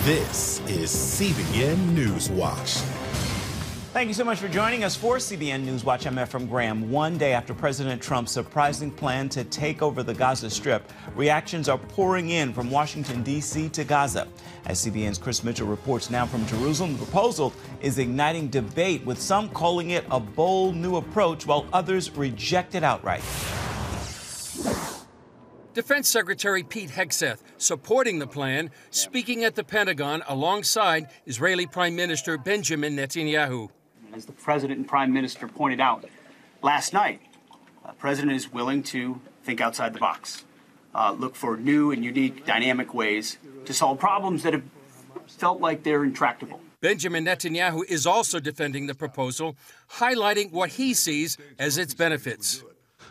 This is CBN NewsWatch. Thank you so much for joining us for CBN NewsWatch. I'm Ephraim Graham. One day after President Trump's surprising plan to take over the Gaza Strip, reactions are pouring in from Washington, D.C. to Gaza. As CBN's Chris Mitchell reports now from Jerusalem, the proposal is igniting debate, with some calling it a bold new approach, while others reject it outright. Defense Secretary Pete Hegseth supporting the plan, speaking at the Pentagon alongside Israeli Prime Minister Benjamin Netanyahu. As the President and Prime Minister pointed out last night, the President is willing to think outside the box, look for new and unique dynamic ways to solve problems that have felt like they're intractable. Benjamin Netanyahu is also defending the proposal, highlighting what he sees as its benefits.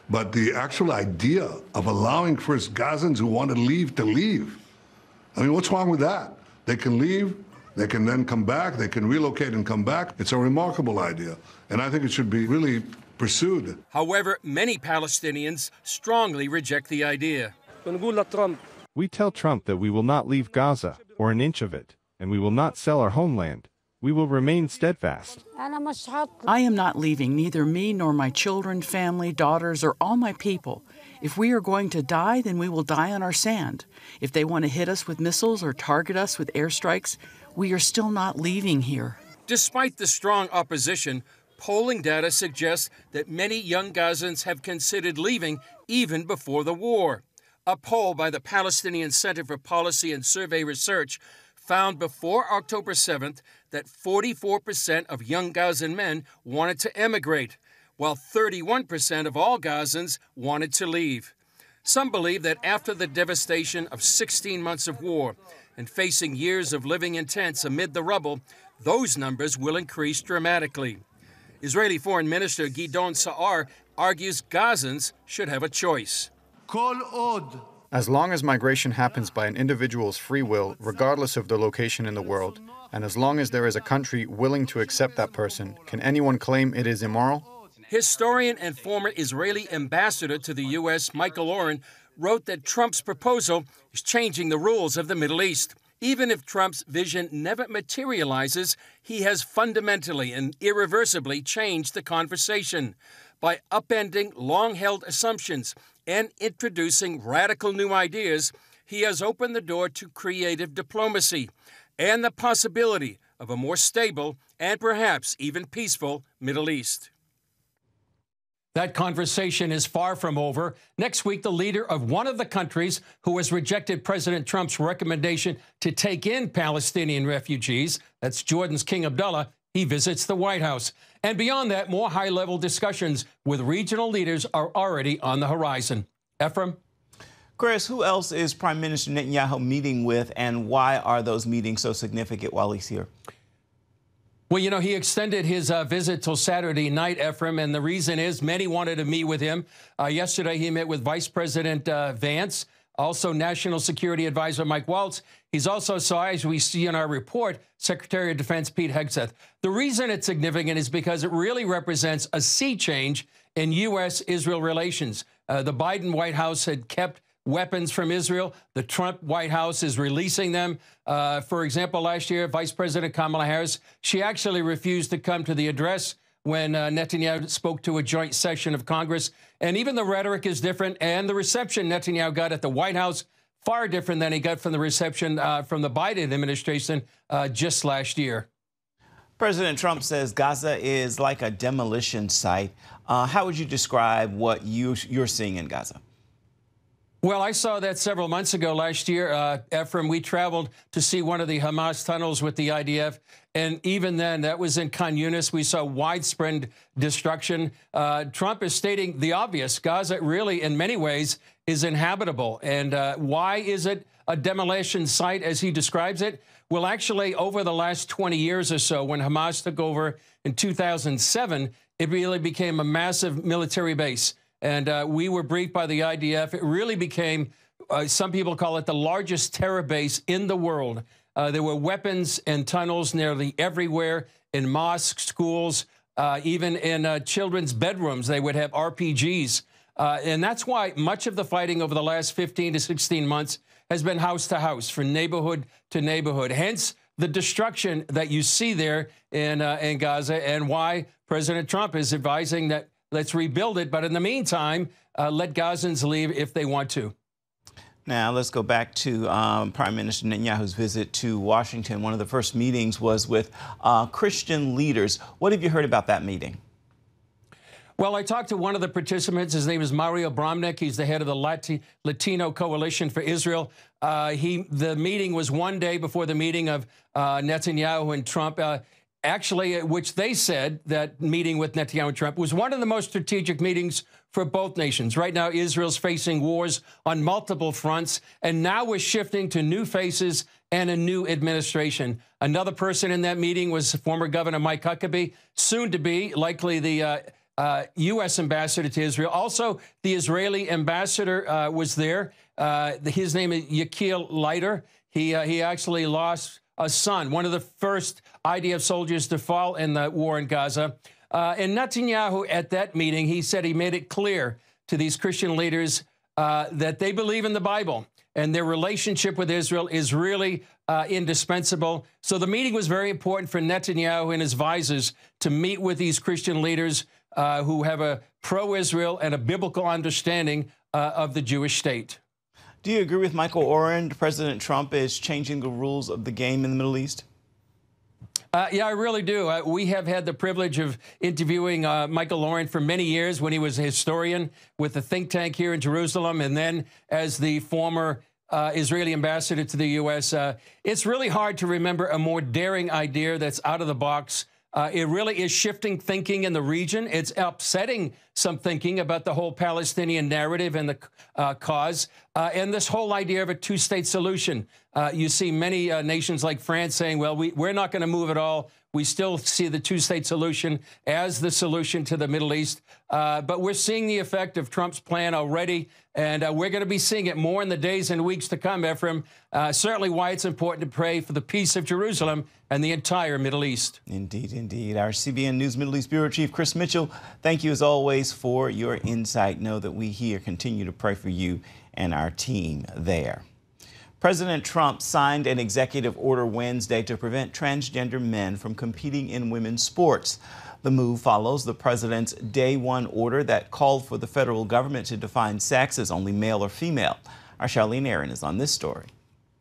But the actual idea of allowing first Gazans who want to leave, I mean, what's wrong with that? They can leave, they can then come back, they can relocate and come back. It's a remarkable idea, and I think it should be really pursued. However, many Palestinians strongly reject the idea. We tell Trump that we will not leave Gaza, or an inch of it, and we will not sell our homeland. We will remain steadfast. I am not leaving, neither me nor my children, family, daughters, or all my people. If we are going to die, then we will die on our sand. If they want to hit us with missiles or target us with airstrikes, we are still not leaving here. Despite the strong opposition, polling data suggests that many young Gazans have considered leaving even before the war. A poll by the Palestinian Center for Policy and Survey Research found before October 7th that 44% of young Gazan men wanted to emigrate, while 31% of all Gazans wanted to leave. Some believe that after the devastation of 16 months of war and facing years of living in tents amid the rubble, those numbers will increase dramatically. Israeli Foreign Minister Gideon Sa'ar argues Gazans should have a choice. As long as migration happens by an individual's free will, regardless of their location in the world, and as long as there is a country willing to accept that person, can anyone claim it is immoral? Historian and former Israeli ambassador to the U.S., Michael Oren, wrote that Trump's proposal is changing the rules of the Middle East. Even if Trump's vision never materializes, he has fundamentally and irreversibly changed the conversation by upending long-held assumptions and introducing radical new ideas. He has opened the door to creative diplomacy and the possibility of a more stable and perhaps even peaceful Middle East. That conversation is far from over. Next week, the leader of one of the countries who has rejected President Trump's recommendation to take in Palestinian refugees, that's Jordan's King Abdullah, he visits the White House. And beyond that, more high-level discussions with regional leaders are already on the horizon. Ephraim? Chris, who else is Prime Minister Netanyahu meeting with, and why are those meetings so significant while he's here? Well, you know, he extended his visit till Saturday night, Ephraim, and the reason is many wanted to meet with him. Yesterday, he met with Vice President Vance, also National Security Advisor Mike Waltz. He's also saw, as we see in our report, Secretary of Defense Pete Hegseth. The reason it's significant is because it really represents a sea change in U.S.-Israel relations. The Biden White House had kept weapons from Israel. The Trump White House is releasing them. For example, last year, Vice President Kamala Harris, she actually refused to come to the address when Netanyahu spoke to a joint session of Congress. And even the rhetoric is different, and the reception Netanyahu got at the White House far different than he got from the reception from the Biden administration just last year. President Trump says Gaza is like a demolition site. How would you describe what you're seeing in Gaza? Well, I saw that several months ago last year, Ephraim. We traveled to see one of the Hamas tunnels with the IDF. And even then, that was in Khan Yunis. We saw widespread destruction. Trump is stating the obvious. Gaza really, in many ways, is inhabitable. And why is it a demolition site, as he describes it? Well, actually, over the last 20 years or so, when Hamas took over in 2007, it really became a massive military base. And we were briefed by the IDF. It really became, some people call it the largest terror base in the world. There were weapons and tunnels nearly everywhere, in mosques, schools, even in children's bedrooms. They would have RPGs. And that's why much of the fighting over the last 15 to 16 months has been house to house, from neighborhood to neighborhood. Hence the destruction that you see there in Gaza, and why President Trump is advising that let's rebuild it. But in the meantime, let Gazans leave if they want to. Now, let's go back to Prime Minister Netanyahu's visit to Washington. One of the first meetings was with Christian leaders. What have you heard about that meeting? Well, I talked to one of the participants. His name is Mario Bramnik. He's the head of the Latino Coalition for Israel. The meeting was one day before the meeting of Netanyahu and Trump. Actually, which they said that meeting with Netanyahu and Trump was one of the most strategic meetings for both nations. Right now, Israel's facing wars on multiple fronts, and now we're shifting to new faces and a new administration. Another person in that meeting was former Governor Mike Huckabee, soon to be likely the U.S. ambassador to Israel. Also, the Israeli ambassador was there. His name is Yakil Leiter. He actually lost a son, one of the first IDF soldiers to fall in the war in Gaza. And Netanyahu, at that meeting, he said he made it clear to these Christian leaders that they believe in the Bible and their relationship with Israel is really indispensable. So the meeting was very important for Netanyahu and his advisors to meet with these Christian leaders who have a pro-Israel and a biblical understanding of the Jewish state. Do you agree with Michael Oren? President Trump is changing the rules of the game in the Middle East? Yeah, I really do. We have had the privilege of interviewing Michael Oren for many years when he was a historian with the think tank here in Jerusalem, and then as the former Israeli ambassador to the U.S. It's really hard to remember a more daring idea that's out of the box. It really is shifting thinking in the region. It's upsetting some thinking about the whole Palestinian narrative and the cause, and this whole idea of a two-state solution. You see many nations like France saying, well, we're not going to move at all. We still see the two-state solution as the solution to the Middle East. But we're seeing the effect of Trump's plan already, and we're going to be seeing it more in the days and weeks to come, Ephraim. Certainly why it's important to pray for the peace of Jerusalem and the entire Middle East. Indeed, indeed. Our CBN News Middle East Bureau Chief, Chris Mitchell, thank you as always for your insight. Know that we here continue to pray for you and our team there. President Trump signed an executive order Wednesday to prevent transgender men from competing in women's sports. The move follows the president's Day 1 order that called for the federal government to define sex as only male or female. Our Charlene Aaron is on this story.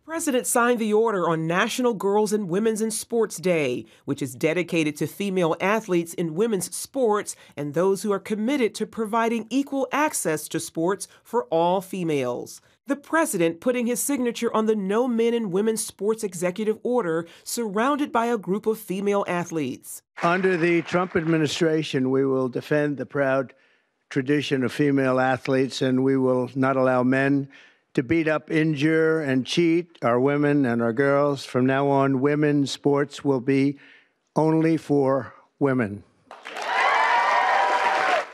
The president signed the order on National Girls and Women's in Sports Day, which is dedicated to female athletes in women's sports and those who are committed to providing equal access to sports for all females. The president putting his signature on the No Men in Women's Sports Executive Order, surrounded by a group of female athletes. Under the Trump administration, we will defend the proud tradition of female athletes, and we will not allow men to beat up, injure, and cheat our women and our girls. From now on, women's sports will be only for women.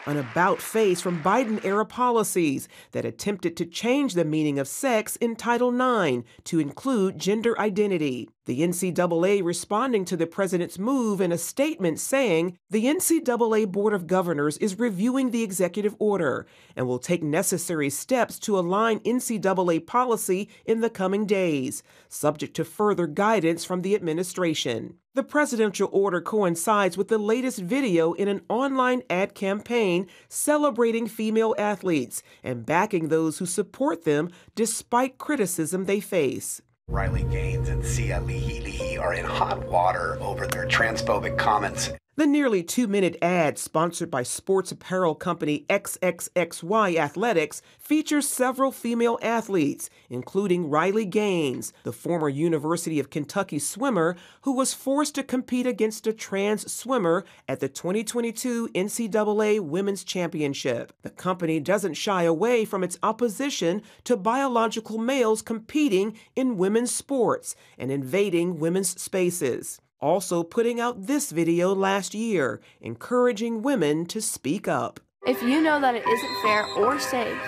An about-face from Biden-era policies that attempted to change the meaning of sex in Title IX to include gender identity. The NCAA responding to the president's move in a statement saying the NCAA Board of Governors is reviewing the executive order and will take necessary steps to align NCAA policy in the coming days, subject to further guidance from the administration. The presidential order coincides with the latest video in an online ad campaign celebrating female athletes and backing those who support them despite criticism they face. Riley Gaines and Sia Leahy are in hot water over their transphobic comments. The nearly 2-minute ad, sponsored by sports apparel company XXXY Athletics, features several female athletes, including Riley Gaines, the former University of Kentucky swimmer who was forced to compete against a trans swimmer at the 2022 NCAA Women's Championship. The company doesn't shy away from its opposition to biological males competing in women's sports and invading women's spaces. Also putting out this video last year, encouraging women to speak up. If you know that it isn't fair or safe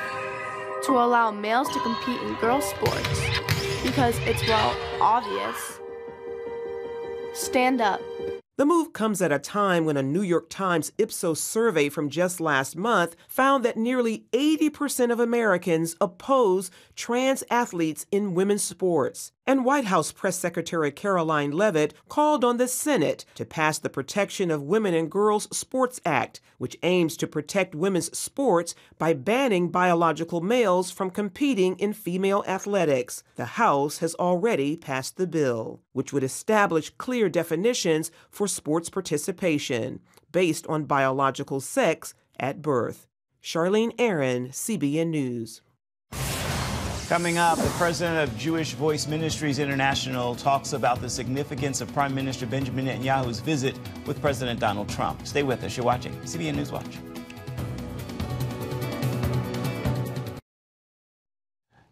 to allow males to compete in girls' sports because it's, well, obvious, stand up. The move comes at a time when a New York Times Ipsos survey from just last month found that nearly 80% of Americans oppose trans athletes in women's sports. And White House Press Secretary Caroline Leavitt called on the Senate to pass the Protection of Women and Girls Sports Act, which aims to protect women's sports by banning biological males from competing in female athletics. The House has already passed the bill, which would establish clear definitions for sports participation based on biological sex at birth. Charlene Aaron, CBN News. Coming up, the president of Jewish Voice Ministries International talks about the significance of Prime Minister Benjamin Netanyahu's visit with President Donald Trump. Stay with us. You're watching CBN NewsWatch.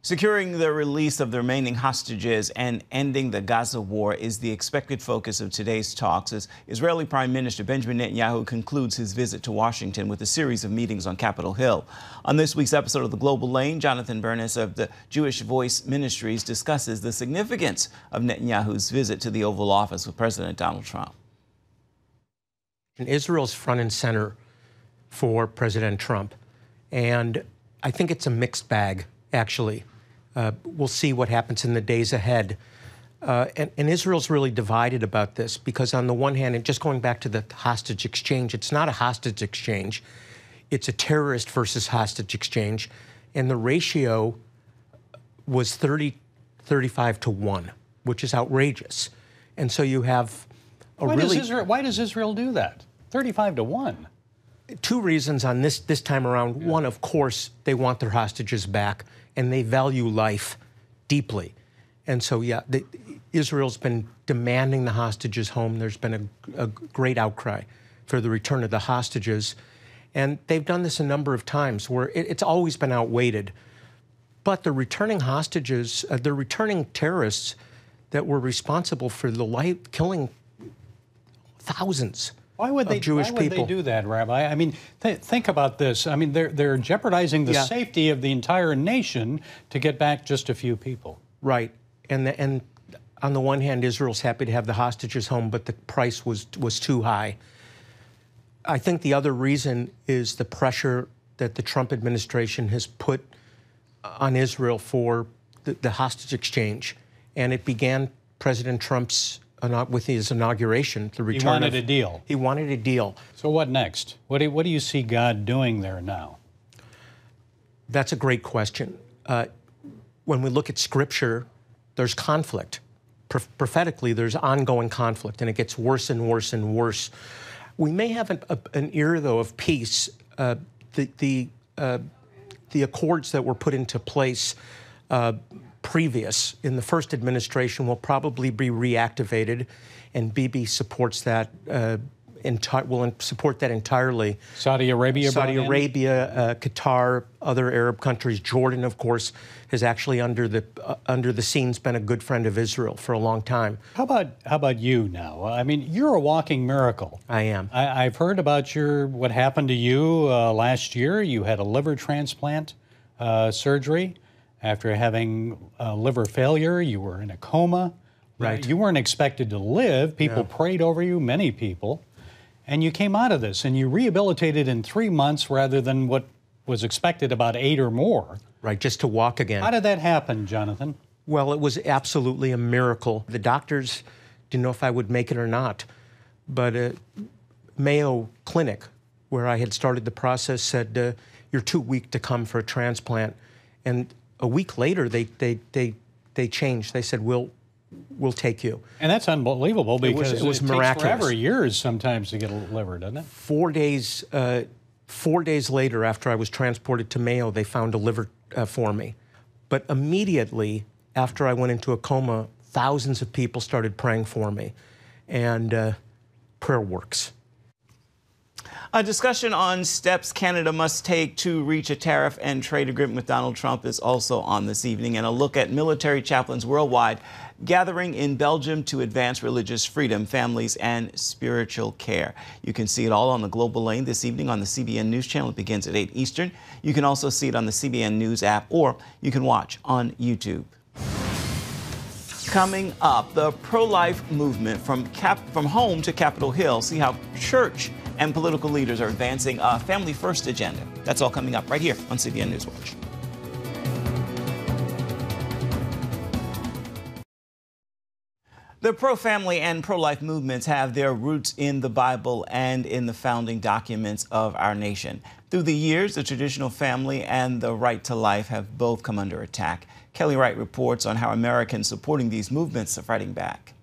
Securing the release of the remaining hostages and ending the Gaza war is the expected focus of today's talks as Israeli Prime Minister Benjamin Netanyahu concludes his visit to Washington with a series of meetings on Capitol Hill. On this week's episode of The Global Lane, Jonathan Bernis of the Jewish Voice Ministries discusses the significance of Netanyahu's visit to the Oval Office with President Donald Trump. And Israel's front and center for President Trump, and I think it's a mixed bag, actually. We'll see what happens in the days ahead. And Israel's really divided about this because on the one hand, and just going back to the hostage exchange, it's not a hostage exchange. It's a terrorist versus hostage exchange. And the ratio was 35 to 1, which is outrageous. And so you have a why does Israel do that? 35 to 1. Two reasons on this time around. Yeah. One, of course, they want their hostages back, and they value life deeply. And so, yeah, Israel's been demanding the hostages home. There's been a great outcry for the return of the hostages. And they've done this a number of times where it's always been outweighted. But the returning hostages, the returning terrorists that were responsible for the killing thousands of Jewish people. Why would they do that, Rabbi? I mean, think about this. I mean, they're jeopardizing the safety of the entire nation to get back just a few people. Right. And on the one hand, Israel's happy to have the hostages home, but the price was too high. I think the other reason is the pressure that the Trump administration has put on Israel for the hostage exchange. And it began President Trump's with his inauguration, the return. He wanted a deal. He wanted a deal. So what next? What do you see God doing there now? That's a great question. When we look at Scripture, there's conflict. Prophetically, there's ongoing conflict, and it gets worse and worse and worse. We may have an era, though, of peace. The accords that were put into place previous in the first administration will probably be reactivated, and Bibi supports that. Will support that entirely. Saudi Arabia, Qatar, other Arab countries. Jordan, of course, has actually under the scenes been a good friend of Israel for a long time. How about you now? I mean, you're a walking miracle. I am. I've heard about what happened to you last year. You had a liver transplant surgery. After having liver failure, you were in a coma. Right. You weren't expected to live. People prayed over you, many people. And you came out of this, and you rehabilitated in 3 months rather than what was expected about 8 or more. Right, just to walk again. How did that happen, Jonathan? Well, it was absolutely a miracle. The doctors didn't know if I would make it or not. But Mayo Clinic, where I had started the process, said, you're too weak to come for a transplant. And a week later, they changed. They said, we'll take you. And that's unbelievable because it was takes miraculous. Forever, years sometimes to get a liver, doesn't it? 4 days later, after I was transported to Mayo, they found a liver for me. But immediately after I went into a coma, thousands of people started praying for me. And prayer works. A discussion on steps Canada must take to reach a tariff and trade agreement with Donald Trump is also on this evening, and a look at military chaplains worldwide gathering in Belgium to advance religious freedom, families, and spiritual care. You can see it all on the Global Lane this evening on the CBN News Channel. It begins at 8 Eastern. You can also see it on the CBN News app, or you can watch on YouTube. Coming up, the pro-life movement from home to Capitol Hill. See how church and political leaders are advancing a family-first agenda. That's all coming up right here on CBN NewsWatch. The pro-family and pro-life movements have their roots in the Bible and in the founding documents of our nation. Through the years, the traditional family and the right to life have both come under attack. Kelly Wright reports on how Americans supporting these movements are fighting back.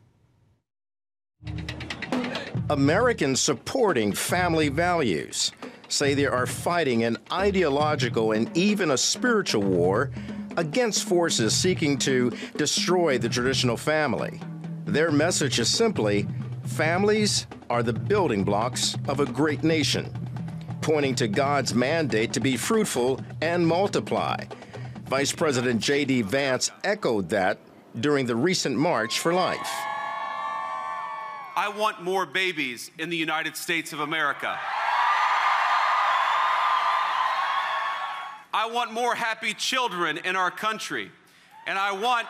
Americans supporting family values say they are fighting an ideological and even a spiritual war against forces seeking to destroy the traditional family. Their message is simply, families are the building blocks of a great nation, pointing to God's mandate to be fruitful and multiply. Vice President J.D. Vance echoed that during the recent March for Life. I want more babies in the United States of America. I want more happy children in our country. And I want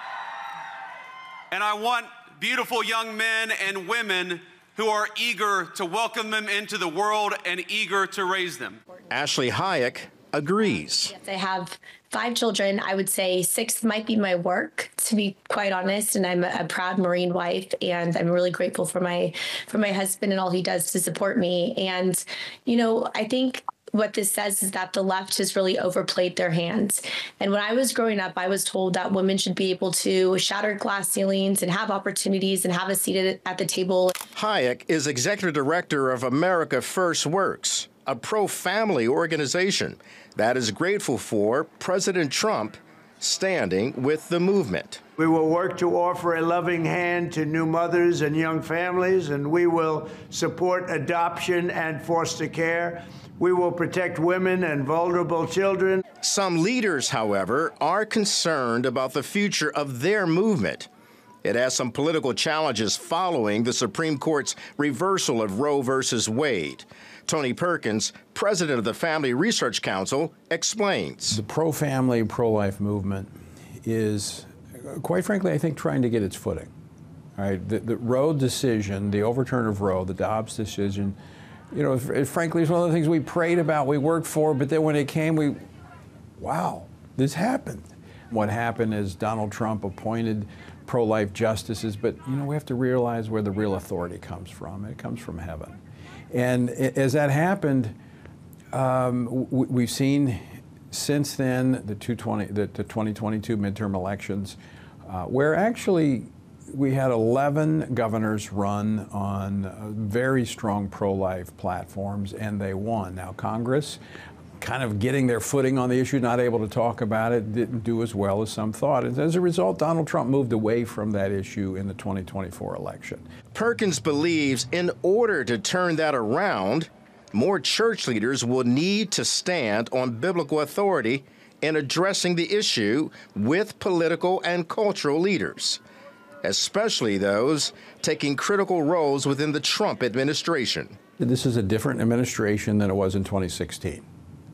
beautiful young men and women who are eager to welcome them into the world and eager to raise them. Ashley Hayek agrees. Yes, I have 5 children. I would say 6 might be my work, to be quite honest. And I'm a proud Marine wife, and I'm really grateful for my husband and all he does to support me. And, you know, I think what this says is that the left has really overplayed their hands. And when I was growing up, I was told that women should be able to shatter glass ceilings and have opportunities and have a seat at the table. Hayek is executive director of America First Works, a pro-family organization that is grateful for President Trump standing with the movement. We will work to offer a loving hand to new mothers and young families, and we will support adoption and foster care. We will protect women and vulnerable children. Some leaders, however, are concerned about the future of their movement. It has some political challenges following the Supreme Court's reversal of Roe versus Wade. Tony Perkins, president of the Family Research Council, explains. The pro-family, pro-life movement is, quite frankly, I think, trying to get its footing. All right, the Roe decision, the overturn of Roe, the Dobbs decision, you know, frankly, it's one of the things we prayed about, we worked for, but then when it came, wow, this happened. What happened is Donald Trump appointed pro-life justices, but, you know, we have to realize where the real authority comes from. It comes from heaven. And as that happened, we've seen since then the 2022 midterm elections, where actually we had 11 governors run on very strong pro-life platforms, and they won. Now, Congress, kind of getting their footing on the issue, not able to talk about it, didn't do as well as some thought. And as a result, Donald Trump moved away from that issue in the 2024 election. Perkins believes in order to turn that around, more church leaders will need to stand on biblical authority in addressing the issue with political and cultural leaders, especially those taking critical roles within the Trump administration. This is a different administration than it was in 2016.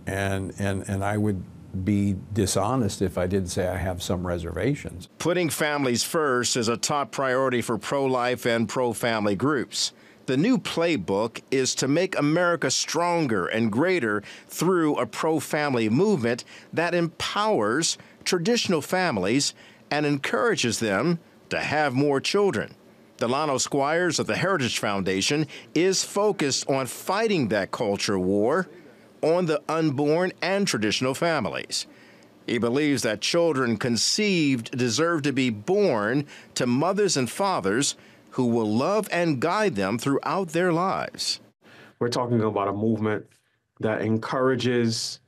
And I would be dishonest if I didn't say I have some reservations. Putting families first is a top priority for pro-life and pro-family groups. The new playbook is to make America stronger and greater through a pro-family movement that empowers traditional families and encourages them to have more children. Delano Squires of the Heritage Foundation is focused on fighting that culture war on the unborn and traditional families. He believes that children conceived deserve to be born to mothers and fathers who will love and guide them throughout their lives. We're talking about a movement that encourages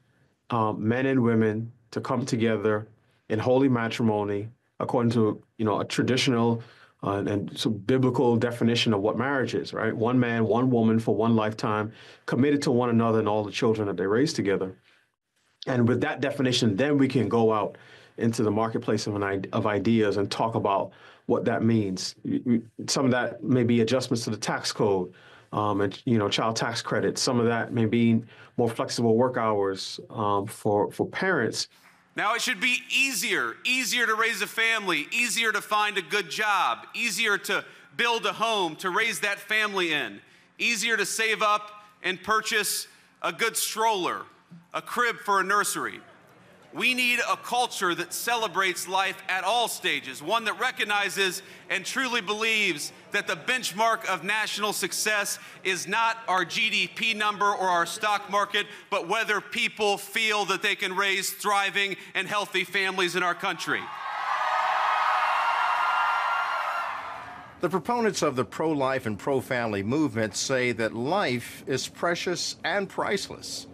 men and women to come together in holy matrimony according to, a traditional and so biblical definition of what marriage is, right? One man, one woman for one lifetime, committed to one another and all the children that they raise together. And with that definition, then we can go out into the marketplace of ideas and talk about what that means. Some of that may be adjustments to the tax code, and child tax credit. Some of that may be more flexible work hours for parents. Now, it should be easier to raise a family, easier to find a good job, easier to build a home to raise that family in, easier to save up and purchase a good stroller, a crib for a nursery. We need a culture that celebrates life at all stages, one that recognizes and truly believes that the benchmark of national success is not our GDP number or our stock market, but whether people feel that they can raise thriving and healthy families in our country. The proponents of the pro-life and pro-family movement say that life is precious and priceless.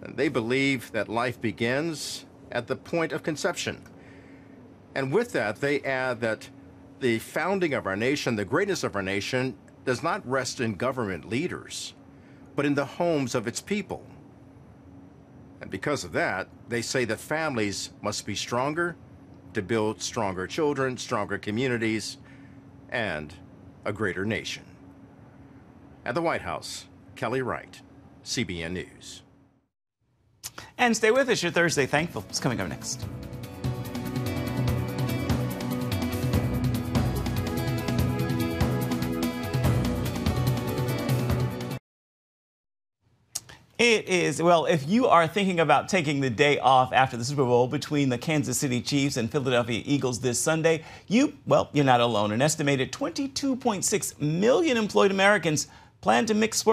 They believe that life begins at the point of conception. And with that, they add that the founding of our nation, the greatness of our nation, does not rest in government leaders, but in the homes of its people. And because of that, they say that families must be stronger to build stronger children, stronger communities, and a greater nation. At the White House, Kelly Wright, CBN News. And stay with us. Your Thursday Thankful is coming up next. It is, well, if you are thinking about taking the day off after the Super Bowl between the Kansas City Chiefs and Philadelphia Eagles this Sunday, you're not alone. An estimated 22.6 million employed Americans plan to miss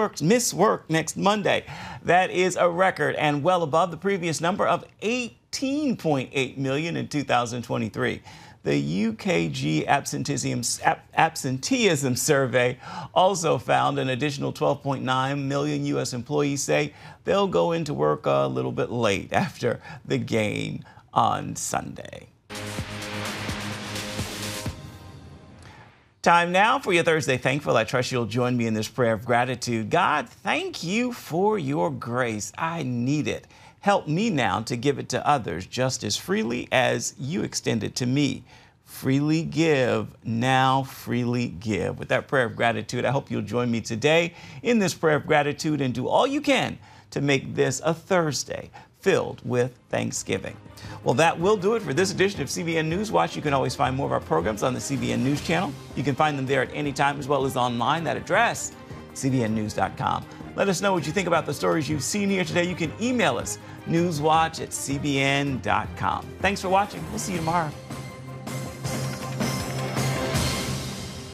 work next Monday. That is a record and well above the previous number of 18.8 million in 2023. The UKG absenteeism survey also found an additional 12.9 million U.S. employees say they'll go into work a little bit late after the game on Sunday. Time now for your Thursday Thankful. I trust you'll join me in this prayer of gratitude. God, thank you for your grace. I need it. Help me now to give it to others just as freely as you extend it to me. Freely give, now freely give. With that prayer of gratitude, I hope you'll join me today in this prayer of gratitude and do all you can to make this a Thursday filled with Thanksgiving. Well, that will do it for this edition of CBN NewsWatch. You can always find more of our programs on the CBN News Channel. You can find them there at any time as well as online. That address, cbnnews.com. Let us know what you think about the stories you've seen here today. You can email us, newswatch@cbn.com. Thanks for watching. We'll see you tomorrow.